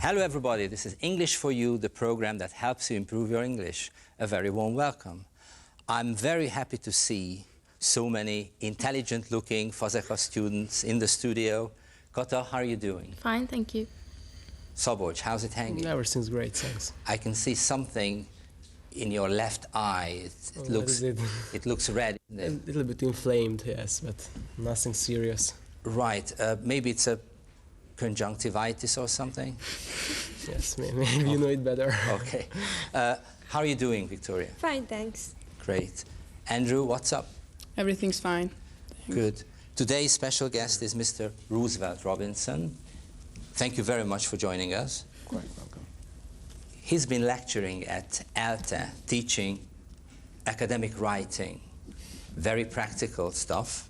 Hello everybody, this is English for You, the program that helps you improve your English. A very warm welcome. I'm very happy to see so many intelligent-looking Fazekas students in the studio. Kata, how are you doing? Fine, thank you. Szabolcs, how's it hanging? Everything's great, thanks. I can see something in your left eye. It looks red. A little bit inflamed, yes, but nothing serious. Right, maybe it's a conjunctivitis or something? Yes, maybe you know it better. Okay. How are you doing, Victoria? Fine, thanks. Great. Andrew, what's up? Everything's fine. Thanks. Good. Today's special guest is Mr. Roosevelt Robinson. Thank you very much for joining us. Quite welcome. He's been lecturing at ELTE, teaching academic writing, very practical stuff,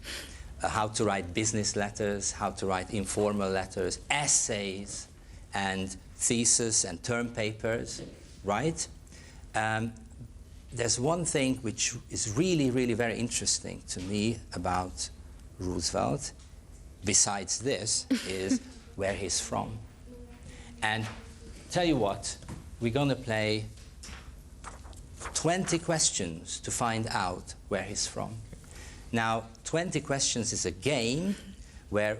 how to write business letters, how to write informal letters, essays, and thesis and term papers, right? There's one thing which is really, really very interesting to me about Roosevelt, besides this, is where he's from. And tell you what, we're going to play 20 questions to find out where he's from. Now, 20 questions is a game where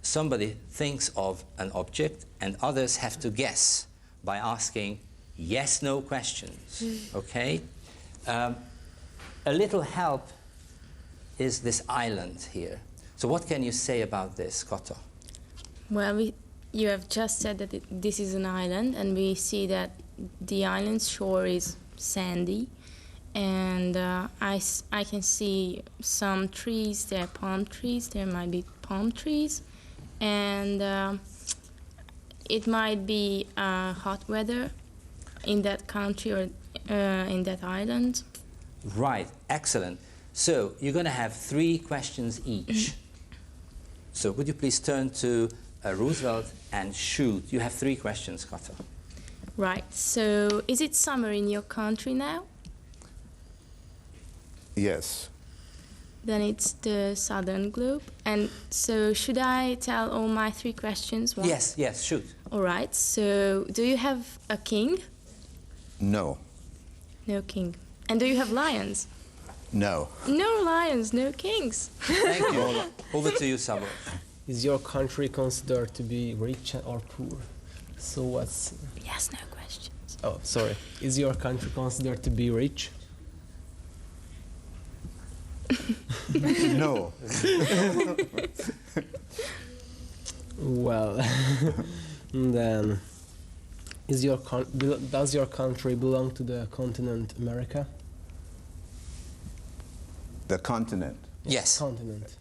somebody thinks of an object and others have to guess by asking yes-no questions, okay? A little help is this island here. So what can you say about this, Kata? Well, you have just said that this is an island, and we see that the island's shore is sandy, and I can see some trees. There are palm trees. There might be palm trees, and it might be hot weather in that country or in that island. Right, excellent. So you're going to have 3 questions each. So would you please turn to Roosevelt and shoot. You have 3 questions, Kata. Right, so is it summer in your country now? Yes. Then it's the southern globe. And so should I tell all my 3 questions once? Yes, yes, shoot. All right, so do you have a king? No. No king. And do you have lions? No. No lions, no kings. Thank you. Over to you, Sabo. Is your country considered to be rich or poor? So what's... Yes, no questions. Oh, sorry. Is your country considered to be rich? No. Well, then... does your country belong to the continent America? The continent? Yes. Continent.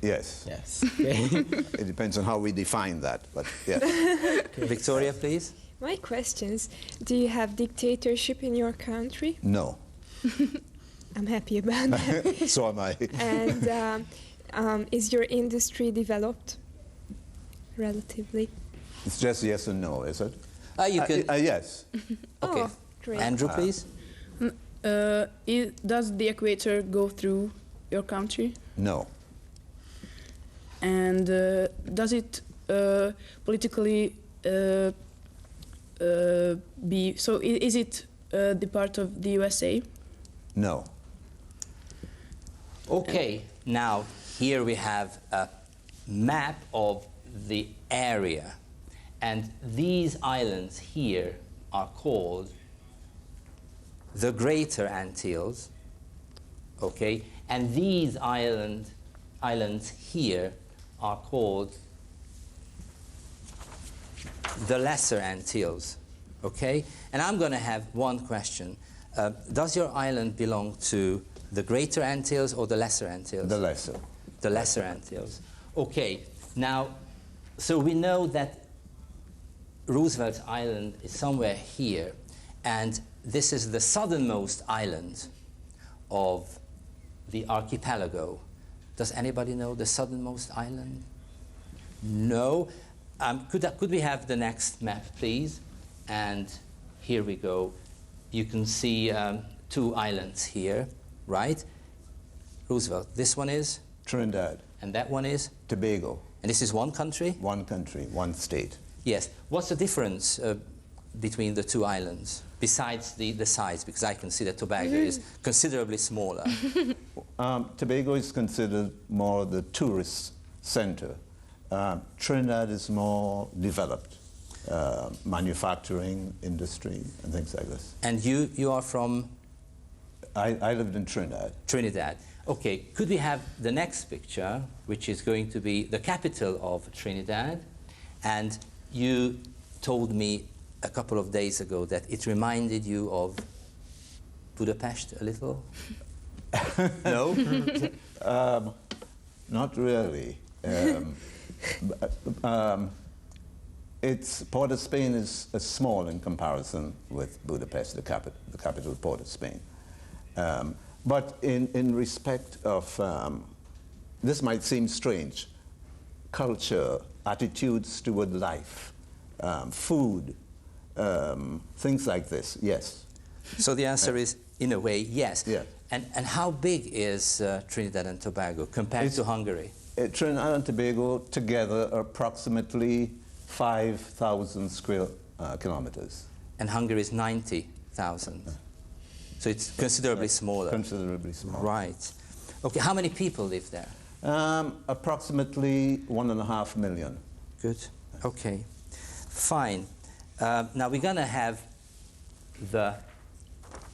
Yes. Yes. Okay. It depends on how we define that, but yes. Okay. Victoria, please. My questions, do you have dictatorship in your country? No. I'm happy about that. So am I. And is your industry developed relatively? It's just yes and no, is it? You can... Yes. Okay. Oh, great. Andrew, please. Does the equator go through your country? No. And does it politically be... So is it the part of the USA? No. Okay, now here we have a map of the area. And these islands here are called the Greater Antilles, okay? And these islands here are called the Lesser Antilles, okay? And I'm going to have one question. Does your island belong to the Greater Antilles or the Lesser Antilles? The lesser. The Lesser Antilles. Okay, now, so we know that Roosevelt Island is somewhere here, and this is the southernmost island of the archipelago. Does anybody know the southernmost island? No? Could we have the next map, please? And here we go. You can see 2 islands here, right? Roosevelt, this one is? Trinidad. And that one is? Tobago. And this is one country? One country, one state. Yes. What's the difference between the two islands, besides the size? Because I can see that Tobago is considerably smaller. Tobago is considered more the tourist center. Trinidad is more developed, manufacturing industry and things like this. And you are from? I lived in Trinidad. Trinidad. Okay, could we have the next picture, which is going to be the capital of Trinidad? And you told me a couple of days ago that it reminded you of Budapest a little? No, not really. Port of Spain is small in comparison with Budapest, the capital Port of Spain. But in respect of, this might seem strange, culture, attitudes toward life, food, things like this, yes. So the answer is, in a way, yes. Yeah. And how big is Trinidad and Tobago compared to Hungary? Trinidad and Tobago together are approximately 5,000 square kilometers. And Hungary is 90,000. So it's considerably smaller. Considerably smaller. Right. Okay, how many people live there? Approximately 1.5 million. Good. Okay. Fine. Now we're going to have the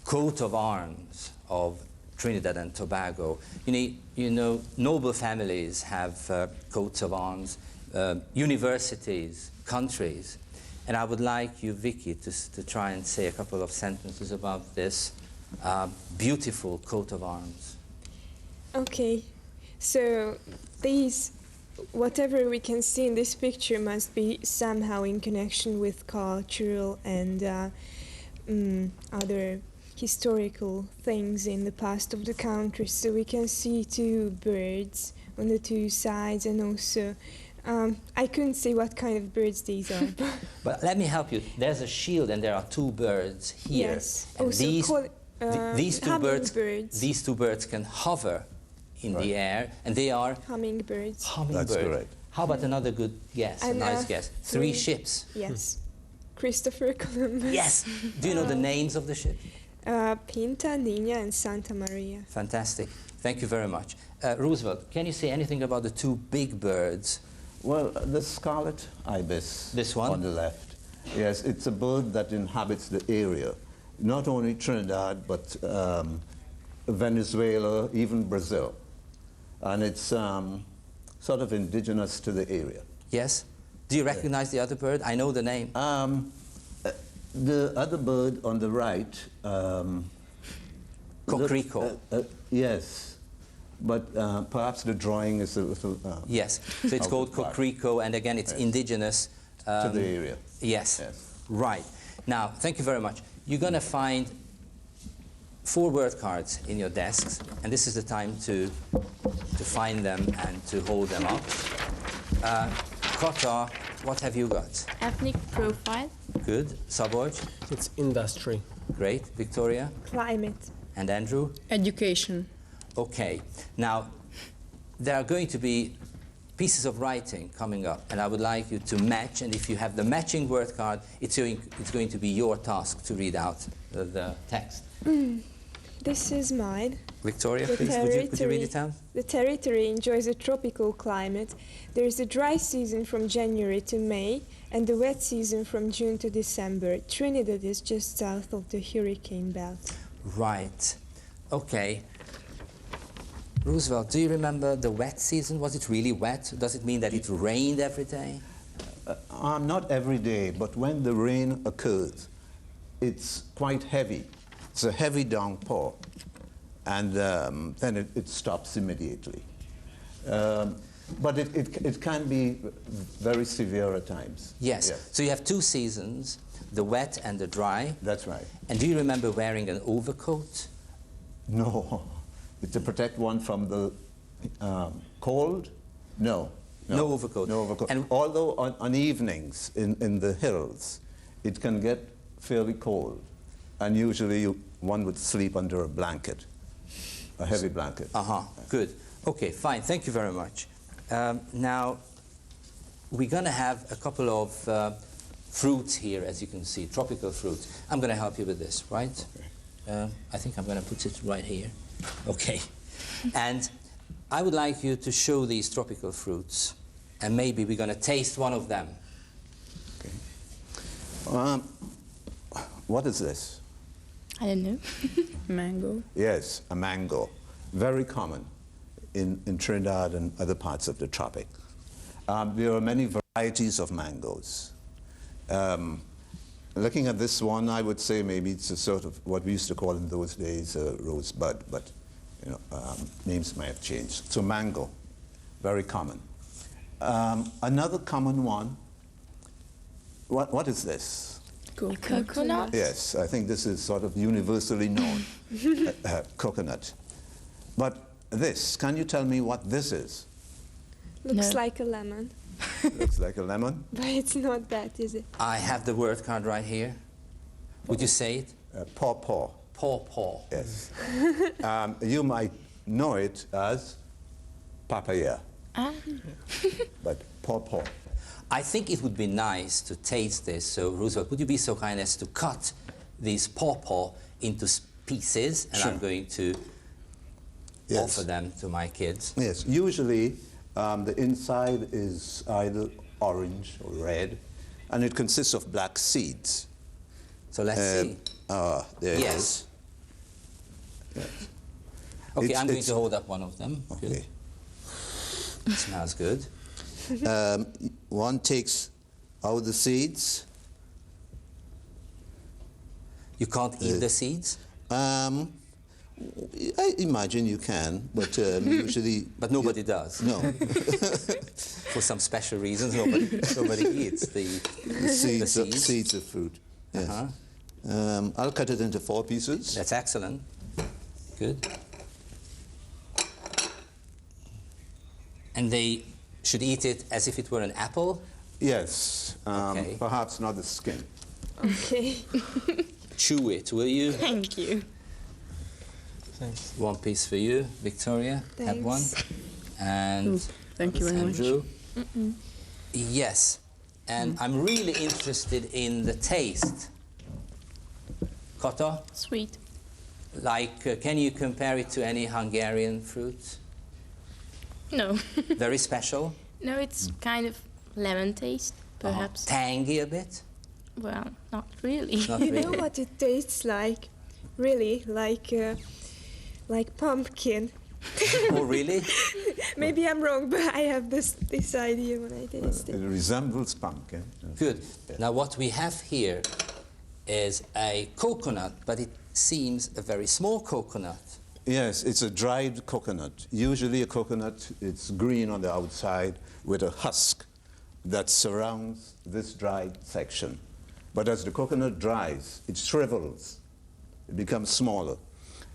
coat of arms of Trinidad and Tobago. You know, noble families have coats of arms, universities, countries. And I would like you, Vicky, to try and say a couple of sentences about this beautiful coat of arms. Okay, so these, whatever we can see in this picture must be somehow in connection with cultural and other historical things in the past of the country. So we can see two birds on the two sides, and also I couldn't see what kind of birds these are. But let me help you. There's a shield and there are two birds here. Yes. And Also these two birds, hummingbirds. these two birds can hover in the air, and they are Hummingbirds. hummingbirds. That's correct. How about another good guess, And, a nice guess? Three ships. Yes. Christopher Columbus. Yes. Do you know the names of the ships? Pinta, Nina, and Santa Maria. Fantastic. Thank you very much. Roosevelt, can you say anything about the two big birds? Well, the scarlet ibis. This one? On the left. Yes, it's a bird that inhabits the area. Not only Trinidad, but Venezuela, even Brazil. And it's sort of indigenous to the area. Yes. Do you recognize the other bird? I know the name. The other bird on the right... Cocrico. Yes, but perhaps the drawing is a little... Yes. So it's out called of part. Cocrico, and again, it's Yes. indigenous. To the area. Yes. Yes. Right. Now, thank you very much. You're going to find 4 word cards in your desks, and this is the time to find them and to hold them up. Kotar, what have you got? Ethnic profile. Good. Szabolcs? It's industry. Great. Victoria? Climate. And Andrew? Education. Okay. Now, there are going to be pieces of writing coming up, and I would like you to match, and if you have the matching word card, it's going to be your task to read out the text. This is mine. Victoria, The please, would you read it out? The territory enjoys a tropical climate. There is a dry season from January to May and the wet season from June to December. Trinidad is just south of the hurricane belt. Right. Okay. Roosevelt, do you remember the wet season? Was it really wet? Does it mean that it rained every day? Not every day, but when the rain occurs, it's quite heavy. It's a heavy downpour, and then it stops immediately. But it can be very severe at times. Yes. So you have 2 seasons, the wet and the dry. That's right. And do you remember wearing an overcoat? No. To protect one from the cold? No. No overcoat. No overcoat. And although on evenings in the hills, it can get fairly cold. And usually one would sleep under a blanket, a heavy blanket. good. Okay, fine. Thank you very much. Now, we're going to have a couple of fruits here, as you can see, tropical fruits. I'm going to help you with this, right? I think I'm going to put it right here. Okay. And I would like you to show these tropical fruits, and maybe we're going to taste one of them. Okay. What is this? I don't know. Mango. Yes, a mango. Very common in Trinidad and other parts of the tropic. There are many varieties of mangoes. Looking at this one, I would say maybe it's a sort of what we used to call in those days a rosebud, but you know, names may have changed. So mango, very common. Another common one, what is this? Coconut? Yes, I think this is sort of universally known, coconut. But this, can you tell me what this is? Looks No. like a lemon, Looks like a lemon. but it's not that, is it? I have the word card right here. Would you say it? Pawpaw. Pawpaw. Yes. You might know it as papaya, Ah. but pawpaw. I think it would be nice to taste this. So, Roosevelt, would you be so kind as to cut these pawpaw into pieces, and Sure. I'm going to Yes. offer them to my kids. Yes, usually the inside is either orange or red, and it consists of black seeds. So let's see. There it is. Yes. Yes. Okay, It's- I'm going it's- to hold up one of them. Okay. Good. It smells good. One takes out the seeds. You can't eat the seeds, I imagine you can, but usually... but nobody does. No. For some special reasons, nobody eats the seeds, seeds. seeds of fruit. Yes. Uh-huh. I'll cut it into 4 pieces. That's excellent. Good. And they should eat it as if it were an apple. Yes, Okay. perhaps not the skin. Okay. Chew it, will you? Thank you. Thanks. One piece for you, Victoria. Have one. Thanks. And Thank you very much. Andrew. Yes, and I'm really interested in the taste. Koto, Sweet. like, can you compare it to any Hungarian fruits? No. Very special? No, it's kind of lemon taste, perhaps. Tangy a bit? Well, not really. Not You know really. what it tastes like? Really, like pumpkin. Oh, really? Maybe I'm wrong, but I have this idea when I taste It it. resembles pumpkin. Good. Now, what we have here is a coconut, but it seems a very small coconut. Yes, it's a dried coconut. Usually a coconut, it's green on the outside with a husk that surrounds this dried section. But as the coconut dries, it shrivels. It becomes smaller.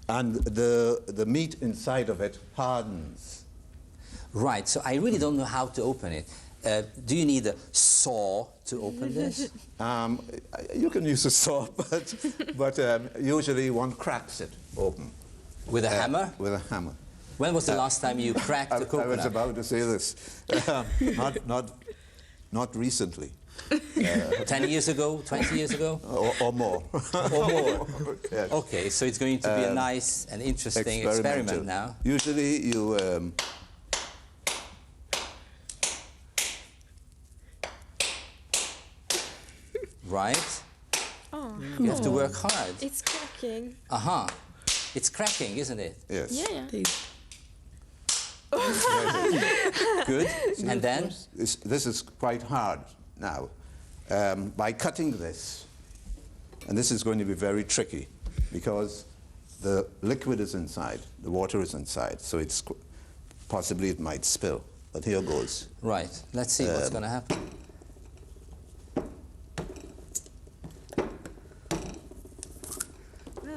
And the meat inside of it hardens. Right, so I really don't know how to open it. Do you need a saw to open this? You can use a saw, but usually one cracks it open. With a hammer? With a hammer. When was the last time you cracked a I was coconut? about to say this. Not recently. 10 years ago, 20 years ago? Or more. Or more? Yes. Okay, so it's going to be a nice and interesting experiment now. Usually you Right? Oh, You have to work hard. it's cracking. Uh-huh. It's cracking, isn't it? yes. Yeah. Taste. Good. And then? This is quite hard now. By cutting this, and this is going to be very tricky because the liquid is inside, the water is inside, so it's possibly it might spill. But here goes. Right. Let's see what's going to happen.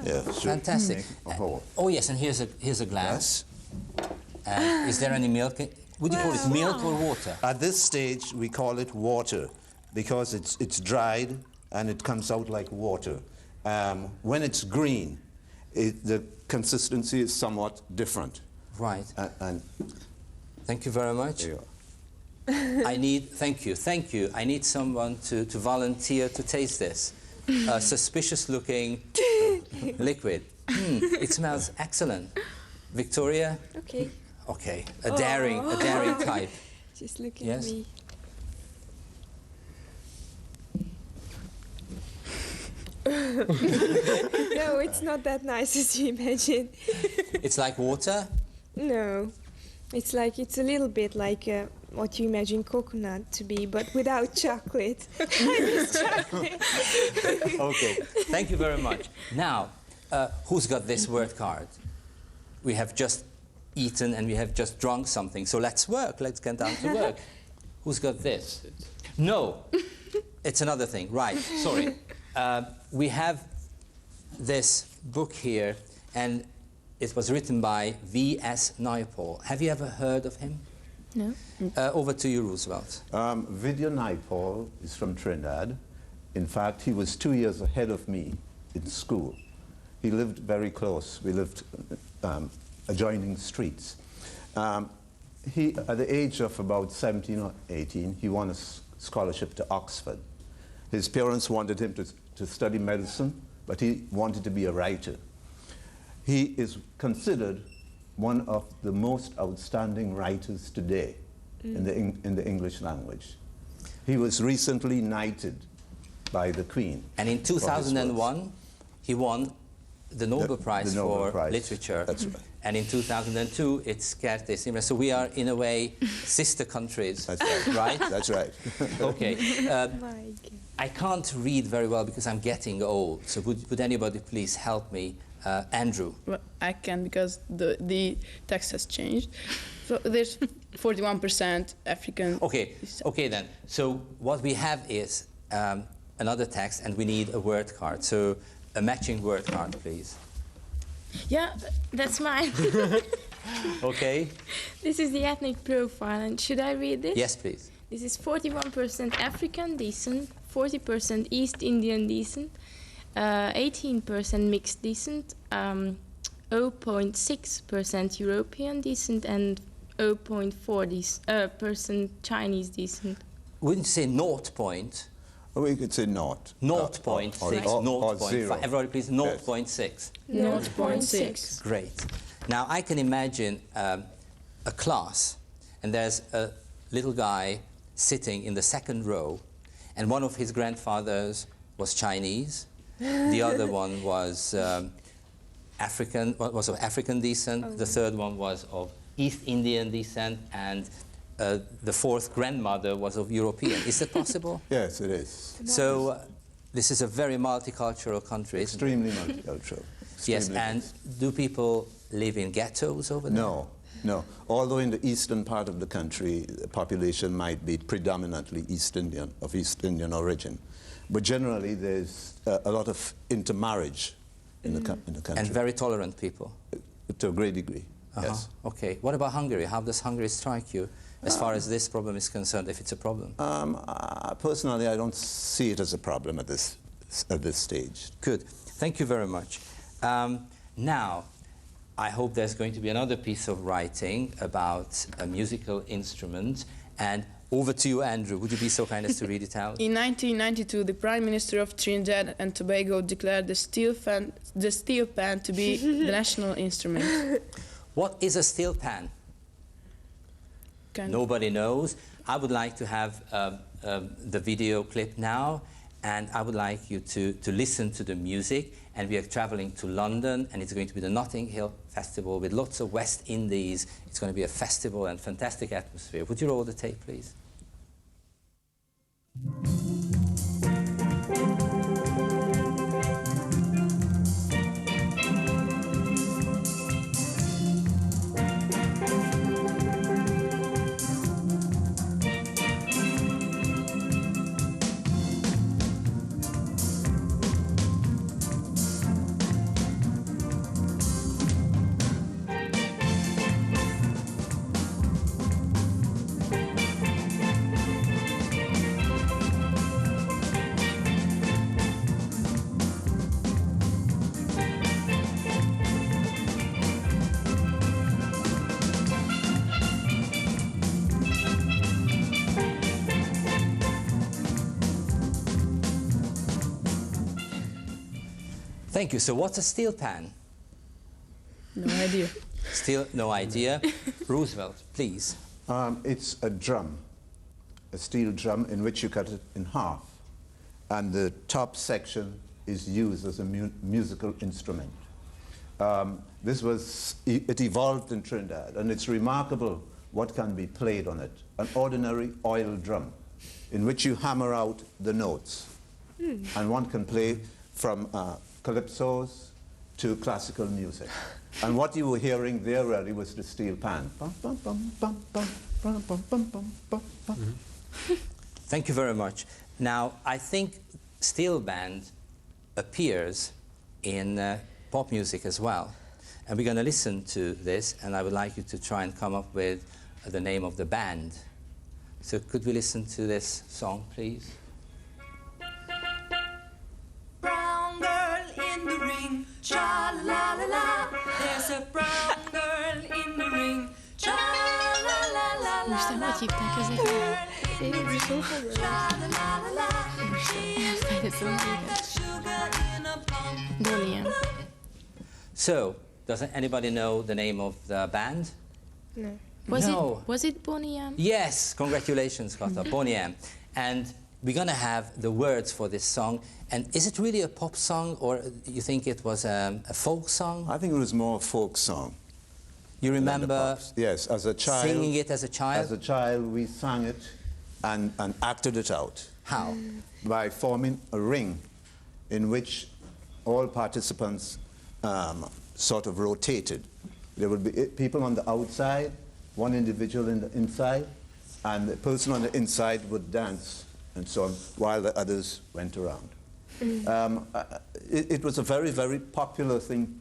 Yeah, sure. Fantastic. Make a hole. Oh, yes, and here's a glass. Is there any milk? Would you call it milk or water? At this stage, we call it water because it's dried and it comes out like water. When it's green, the consistency is somewhat different. Right. And Thank you very much. there you are. thank you. I need someone to volunteer to taste this. A suspicious looking liquid. It smells excellent. Victoria? Okay, Okay, a daring type. just look at Yes? me. No, it's not that nice as you imagine. It's like water? No, it's a little bit like what you imagine coconut to be, but without chocolate. I miss chocolate. Okay, thank you very much. Now, who's got this word card? We have just eaten and we have just drunk something, so let's work, let's get down to work. Who's got this? No, it's another thing, right, sorry. We have this book here, and it was written by V.S. Naipaul. Have you ever heard of him? No. Over to you, Roosevelt. Vidya Naipaul is from Trinidad. In fact, he was 2 years ahead of me in school. He lived very close. We lived adjoining streets. He, at the age of about 17 or 18, he won a scholarship to Oxford. His parents wanted him to study medicine, but he wanted to be a writer. He is considered one of the most outstanding writers today in the English language. He was recently knighted by the Queen. And in 2001, he won the Nobel Prize Nobel for Prize. Literature. That's right. And in 2002, it's Certes Simra. So we are, in a way, sister countries. That's right. Right? That's right. Okay. My God. I can't read very well because I'm getting old. So would anybody please help me? Andrew. Well, I can because the text has changed. So there's 41% African. Okay then. So what we have is another text, and we need a word card. So a matching word card, please. Yeah, that's mine. Okay. This is the ethnic profile, and should I read this? Yes, please. This is 41% African descent, 40% East Indian descent, 18% mixed descent, 0.6% European descent, and 0.4% Chinese descent. Wouldn't you say 0 point? We could say not. 0.6, or 0.5. zero. Everybody please, 0.6. 0.6. Great. Now I can imagine a class, and there's a little guy sitting in the second row, and one of his grandfathers was Chinese, the other one was African, was of African descent, the third one was of East Indian descent, and the fourth grandmother was of European. Is that possible? Yes, it is. So this is a very multicultural country. isn't it? Extremely multicultural. Yes, Extremely and do people live in ghettos over there? No, no. Although in the eastern part of the country, the population might be predominantly East Indian, of East Indian origin. But generally, there's a lot of intermarriage in the country. And very tolerant people. To a great degree, yes. Okay. What about Hungary? How does Hungary strike you as far as this problem is concerned, if it's a problem? Personally, I don't see it as a problem at this stage. Good. Thank you very much. Now, I hope there's going to be another piece of writing about a musical instrument. And over to you, Andrew. Would you be so kind as to read it out? In 1992, the Prime Minister of Trinidad and Tobago declared the steel pan to be the national instrument. What is a steel pan? Nobody knows. I would like to have the video clip now, and I would like you to listen to the music. And we are traveling to London, and it's going to be the Notting Hill Festival with lots of West Indies. It's going to be a festival and fantastic atmosphere. Would you roll the tape, please? Thank you. So what's a steel pan? No idea. Still no idea. Roosevelt, please. It's a drum, a steel drum in which you cut it in half. And the top section is used as a musical instrument. It evolved in Trinidad, and it's remarkable what can be played on it. An ordinary oil drum in which you hammer out the notes. And one can play from calypsos to classical music. And what you were hearing there really was the steel pan. Thank you very much. Now, I think steel band appears in pop music as well. And we're going to listen to this, and I would like you to try and come up with the name of the band. So could we listen to this song, please? Brown girl in the ring, cha la la la. There's a brown girl in the ring, cha la la la la. Most hogy hívták ezeket? Bonnie M. So, doesn't anybody know the name of the band? No. Was it Bonnie M? Yes, congratulations, Kata, Bonnie M. And we're going to have the words for this song. And is it really a pop song, or you think it was a folk song? I think it was more a folk song. You than the remember pops. Yes, as a child. singing it as a child? As a child, we sang it and acted it out. How? By forming a ring in which all participants sort of rotated. There would be people on the outside, one individual in the inside, and the person on the inside would dance and so on, while the others went around. It was a very, very popular thing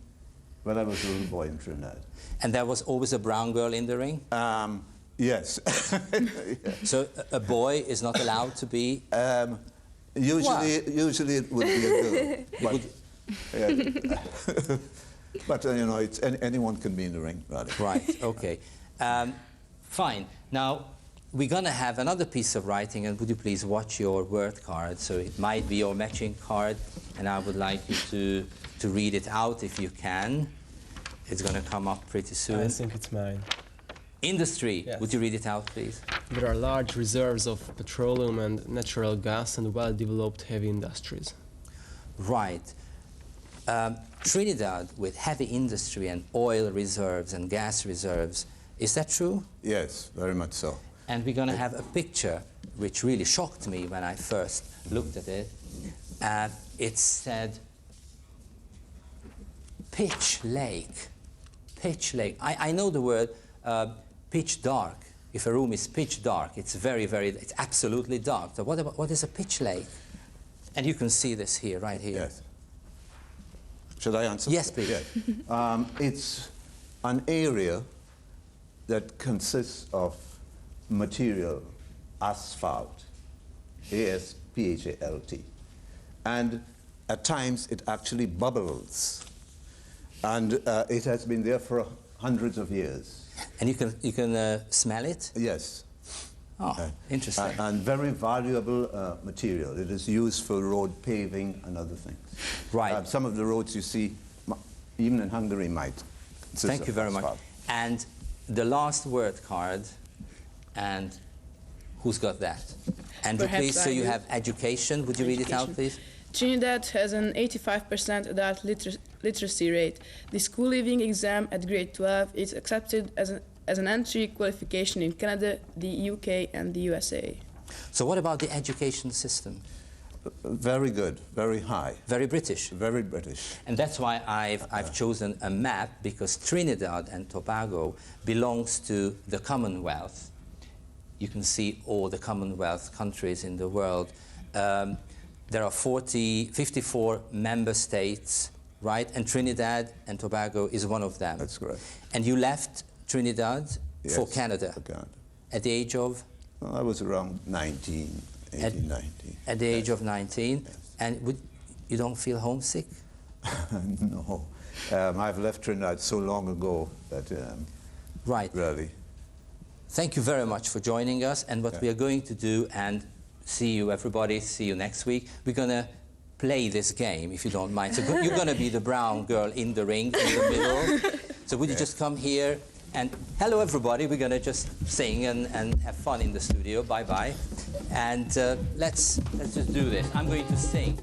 when I was a little boy in Trinidad. And there was always a brown girl in the ring? Yes. So a boy is not allowed to be... Usually it would be a girl. But you know, anyone can be in the ring, rather. Right, okay. Fine. Now, we're going to have another piece of writing, and would you please watch your word card? So it might be your matching card, and I would like you to read it out if you can. It's going to come up pretty soon. I think it's mine. Industry. Yes. Would you read it out, please? There are large reserves of petroleum and natural gas and well-developed heavy industries. Right. Trinidad with heavy industry and oil reserves and gas reserves. Is that true? Yes, very much so. And we're going to have a picture which really shocked me when I first looked at it. It said pitch lake. Pitch lake. I know the word pitch dark. If a room is pitch dark, it's it's absolutely dark. So what is a pitch lake? And you can see this here, right here. Yes. Should I answer? Yes, please. Yes. It's an area that consists of material, asphalt, A-S-P-H-A-L-T. And at times it actually bubbles. And it has been there for hundreds of years. And you can smell it? Yes. Oh, interesting. And very valuable material. It is used for road paving and other things. Right. Some of the roads you see, even in Hungary, might consist Thank of you very much. asphalt. And the last word card, and who's got that? Andrew, Perhaps please. So I you do. have education. Would you read it out, Education. please? Trinidad has an 85% adult literacy rate. The school leaving exam at grade 12 is accepted as an entry qualification in Canada, the UK, and the USA. So what about the education system? Very good, very high, Very British. very British. And that's why I've chosen a map, because Trinidad and Tobago belongs to the Commonwealth. You can see all the Commonwealth countries in the world. There are 54 member states, right? And Trinidad and Tobago is one of them. That's correct. And you left Trinidad for Yes, Canada for Canada. at the age of? Well, I was around 19, 18, 19. At the age of 19. And you don't feel homesick? No. I've left Trinidad so long ago that Right. really. Thank you very much for joining us. And what we are going to do, and see you everybody, see you next week, we're going to play this game, if you don't mind. So you're going to be the brown girl in the ring, in the middle. So would you just come here? And hello, everybody. We're going to just sing and have fun in the studio. Bye-bye. And let's just do this. I'm going to sing.